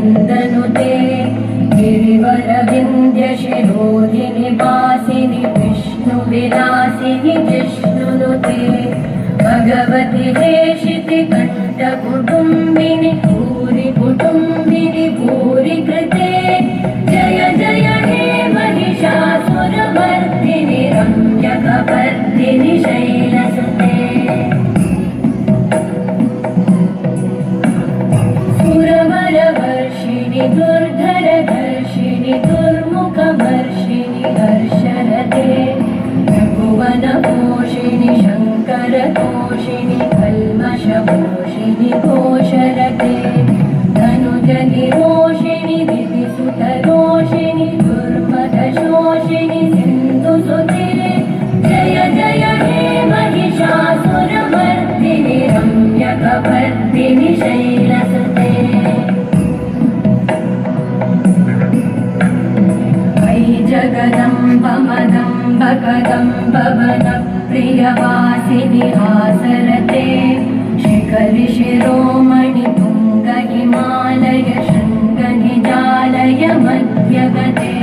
नन्दनुते गिरिवरविन्द्यशिरोधिनि वासिनि विष्णुविलासिनि जिष्णुनुते भगवति हेशिति कण्ठकुटुम्बिनि भूरि कुटुम्बिनि भूरि कृते जय जय हे महिषासुरमर्दिनि रम्यकपर्दिनि शैलसुते सुरवरवर्षिणि दुर्धरधर्षिणि दुर्मुखवर्षिणि हर्षरते भुवनपोषिणि शङ्करतोषिणि कल्मषपोषिणि घोषरते धनुजनिरोषिणि दितिसुतरोषिणि दुर्मदशोषिणि सिन्धुसुते जय जय हे महिषासुरमर्दिनि रम्यकपर्दिनि शैलसुते जगदम्ब मदम्ब कदम्ब वनप्रियवासिनि हासरते शिखरि शिरोमणि तुङ्ग हिमालय शृङ्ग निजालय मध्यगते